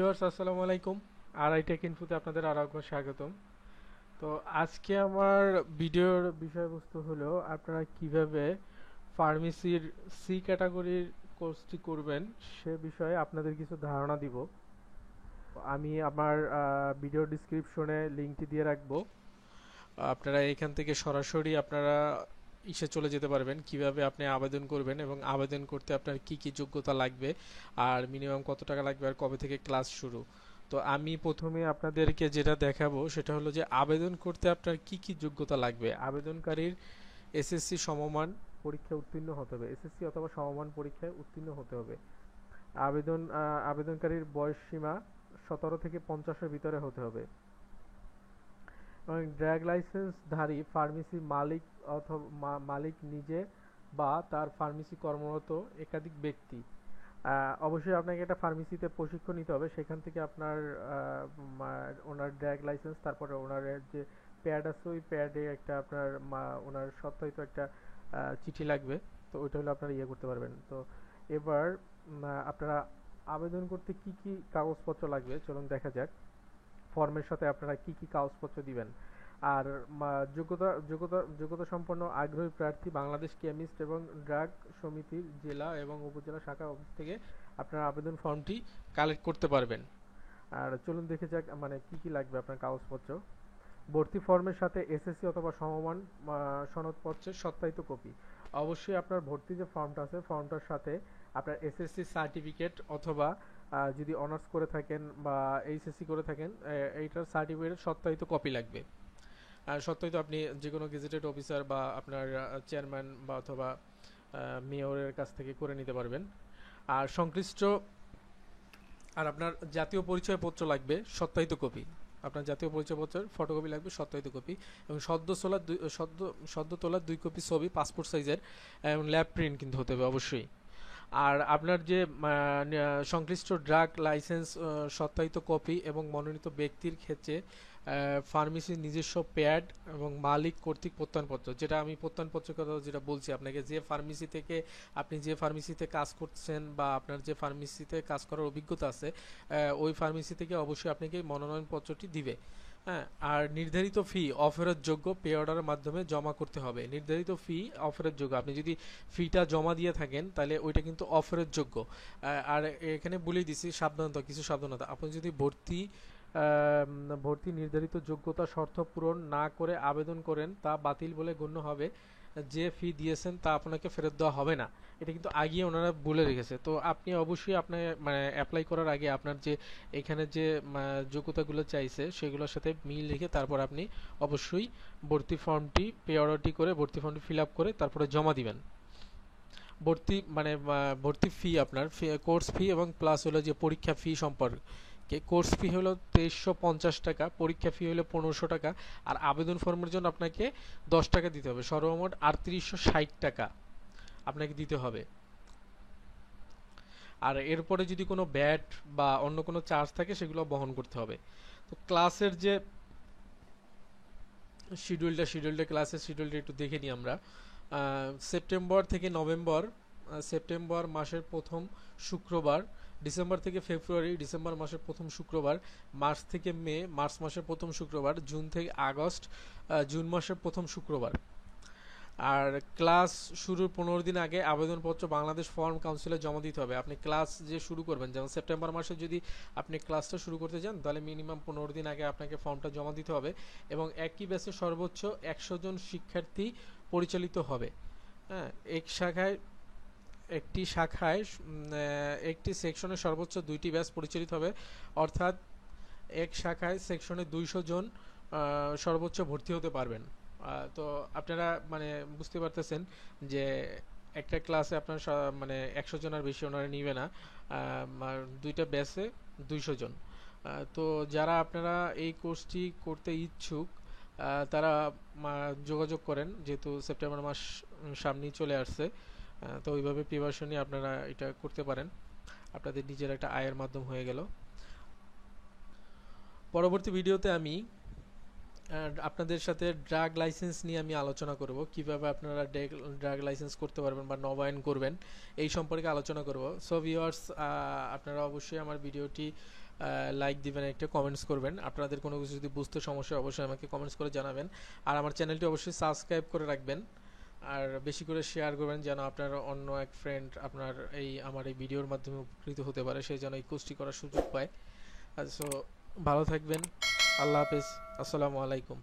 Viewers আসসালামু আলাইকুম। RI take ইনফোতে আপনাদের আরও একবার স্বাগতম। তো আজকে আমার ভিডিওর বিষয়বস্তু হলো আপনারা কিভাবে ফার্মেসির সি ক্যাটাগরির কোর্সটি করবেন সে বিষয়ে আপনাদের কিছু ধারণা দিব। আমি আমার ভিডিও ডিসক্রিপশনে লিঙ্কটি দিয়ে রাখবো। আপনারা এখান থেকে সরাসরি আপনারা চলে যেতে পারবেন কিভাবে আপনি আবেদন করবেন এবং আবেদন করতে আপনার কি কি যোগ্যতা লাগবে আর মিনিমাম কত টাকা লাগবে আর কবে থেকে ক্লাস শুরু। তো আমি প্রথমে আপনাদেরকে যেটা দেখাবো সেটা হলো যে আবেদন করতে আপনার কি কি যোগ্যতা লাগবে। আবেদনকারীর এসএসসি সমমান পরীক্ষায় উত্তীর্ণ হতে হবে, এসএসসি অথবা সমমান পরীক্ষায় উত্তীর্ণ হতে হবে। আবেদনকারীর বয়স সীমা 17 থেকে 50-এর ভিতরে হতে হবে এবং ড্রাগ লাইসেন্সধারী ফার্মেসি মালিক অথবা মালিক নিজে বা তার ফার্মেসি কর্মরত একাধিক ব্যক্তি। অবশ্যই আপনাকে একটা ফার্মেসিতে প্রশিক্ষণ নিতে হবে, সেখান থেকে আপনার ওনার ড্রাগ লাইসেন্স, তারপরে ওনার যে প্যাড আছে ওই প্যাডে একটা আপনার ওনার সত্যায়িত একটা চিঠি লাগবে। তো ওইটা হলে আপনারা ইয়ে করতে পারবেন। তো এবার আপনারা আবেদন করতে কি কি কাগজপত্র লাগবে চলুন দেখা যাক। ফর্মের সাথে আপনারা কি কি কাগজপত্র দিবেন। আর যোগ্যতা সম্পন্ন আগ্রহী প্রার্থী বাংলাদেশ কেমিস্ট এবং ড্রাগ সমিতির জেলা এবং উপজেলা শাখা অফিস থেকে আপনার আবেদন ফর্মটি কালেক্ট করতে পারবেন। আর চলুন দেখে যাক মানে কি কি লাগবে আপনার কাগজপত্র। ভর্তি ফর্মের সাথে এসএসসি অথবা সমমান সনদপত্রের সত্যায়িত কপি। অবশ্যই আপনার ভর্তি যে ফর্মটা আছে ফর্মটার সাথে আপনার এসএসসি সার্টিফিকেট অথবা যদি অনার্স করে থাকেন বা এইচএসসি করে থাকেন এইটার সার্টিফিকেটের সত্যায়িত কপি লাগবে। আর সত্যায়িত আপনি যে কোনো গেজেটেড অফিসার বা আপনার চেয়ারম্যান বা অথবা মেয়রের কাছ থেকে করে নিতে পারবেন। আর সংশ্লিষ্ট আর আপনার জাতীয় পরিচয়পত্র লাগবে সত্যায়িত কপি, আপনার জাতীয় পরিচয়পত্রের ফটোকপি লাগবে সত্যায়িত কপি এবং সদ্য তোলা 2 কপি ছবি পাসপোর্ট সাইজের এবং ল্যাব প্রিন্ট কিন্তু হতে হবে অবশ্যই। আর আপনার যে সংশ্লিষ্ট ড্রাগ লাইসেন্স সত্যায়িত কপি এবং মনোনীত ব্যক্তির ক্ষেত্রে ফার্মেসির নিজস্ব প্যাড এবং মালিক কর্তৃক প্রত্যয়নপত্র, যেটা আমি প্রত্যয়নপত্রের কথা যেটা বলছি আপনাকে, যে ফার্মেসি থেকে আপনি যে ফার্মেসিতে কাজ করছেন বা আপনার যে ফার্মেসিতে কাজ করার অভিজ্ঞতা আছে ওই ফার্মেসি থেকে অবশ্যই আপনাকে মনোনয়নপত্রটি দিবে। হ্যাঁ, আর নির্ধারিত ফি অফারের যোগ্য পে অর্ডারের মাধ্যমে জমা করতে হবে। নির্ধারিত ফি অফারের যোগ্য, আপনি যদি ফিটা জমা দিয়ে থাকেন তাহলে ওইটা কিন্তু অফারের যোগ্য। আর এখানে বলেই দিছি সাবধানতা, কিছু সাবধানতা। আপনি যদি ভর্তি নির্ধারিত যোগ্যতা শর্ত পূরণ না করে আবেদন করেন তা বাতিল বলে গণ্য হবে। যে ফি দিয়েছেন তা আপনাকে ফেরত দেওয়া হবে না, এটা কিন্তু আগিয়ে ওনারা বলে রেখেছে। তো আপনি অবশ্যই আপনার মানে অ্যাপ্লাই করার আগে আপনার যে এখানে যে যোগ্যতাগুলো চাইছে সেগুলোর সাথে মিল রেখে তারপর আপনি অবশ্যই ভর্তি ফর্মটি পে অর্ডারটি করে ভর্তি ফর্মটি ফিল আপ করে তারপরে জমা দিবেন। ভর্তি ফি আপনার কোর্স ফি এবং প্লাস হলো যে পরীক্ষা ফি সম্পর্কে। কোর্স ফি হলো 2350 টাকা, পরীক্ষা ফি হলো 1500 টাকা, আর আবেদন ফর্মের জন্য আপনাকে 10 টাকা দিতে হবে। সর্বমোট 3860 টাকা আপনাকে দিতে হবে। আর এরপরে যদি কোনো ব্যাট বা অন্য কোনো চার্জ থাকে সেগুলো বহন করতে হবে। তো ক্লাসের যে শিডিউলটা ক্লাসের শিডিউলটা একটু দেখে নিই আমরা। সেপ্টেম্বর থেকে নভেম্বর, সেপ্টেম্বর মাসের প্রথম শুক্রবার, ডিসেম্বর থেকে ফেব্রুয়ারি, ডিসেম্বর মাসের প্রথম শুক্রবার, মার্চ থেকে মে, মার্চ মাসের প্রথম শুক্রবার, জুন থেকে আগস্ট, জুন মাসের প্রথম শুক্রবার। আর ক্লাস শুরুর 15 দিন আগে আবেদনপত্র বাংলাদেশ ফর্ম কাউন্সিলে জমা দিতে হবে। আপনি ক্লাস যে শুরু করবেন, যেমন সেপ্টেম্বর মাসে যদি আপনি ক্লাসটা শুরু করতে চান তাহলে মিনিমাম 15 দিন আগে আপনাকে ফর্মটা জমা দিতে হবে এবং একই ব্যাচে সর্বোচ্চ 100 জন শিক্ষার্থী পরিচালিত হবে। হ্যাঁ, একটি শাখায় একটি সেকশনে সর্বোচ্চ 2টি ব্যাচ পরিচালিত হবে, অর্থাৎ এক শাখায় সেকশনে 200 জন সর্বোচ্চ ভর্তি হতে পারবেন। তো আপনারা মানে বুঝতে পারতেছেন যে একটা ক্লাসে আপনার মানে 100 জনের বেশি ওনারা নিবে না, আর 2টা ব্যাচে 200 জন। তো যারা আপনারা এই কোর্সটি করতে ইচ্ছুক তারা যোগাযোগ করেন, যেহেতু সেপ্টেম্বর মাস সামনেই চলে আসছে। তো ওইভাবে প্রিপারেশন নিয়ে আপনারা এটা করতে পারেন, আপনাদের নিজের একটা আয়ের মাধ্যম হয়ে গেল। পরবর্তী ভিডিওতে আমি আর আপনাদের সাথে ড্রাগ লাইসেন্স নিয়ে আমি আলোচনা করব, কিভাবে আপনারা ড্রাগ লাইসেন্স করতে পারবেন বা নবায়ন করবেন এই সম্পর্কে আলোচনা করব। সো ভিউয়ার্স, আপনারা অবশ্যই আমার ভিডিওটি লাইক দিবেন, একটা কমেন্টস করবেন। আপনাদের কোনো কিছু যদি বুঝতে সমস্যা অবশ্যই আমাকে কমেন্টস করে জানাবেন। আর আমার চ্যানেলটি অবশ্যই সাবস্ক্রাইব করে রাখবেন, আর বেশি করে শেয়ার করবেন যেন আপনার অন্য এক ফ্রেন্ড আপনার আমার এই ভিডিওর মাধ্যমে উপকৃত হতে পারে, সে যেন এই কোর্সটি করার সুযোগ পায়। সো ভালো থাকবেন, আল্লাহ হাফেজ, আসসালামু আলাইকুম।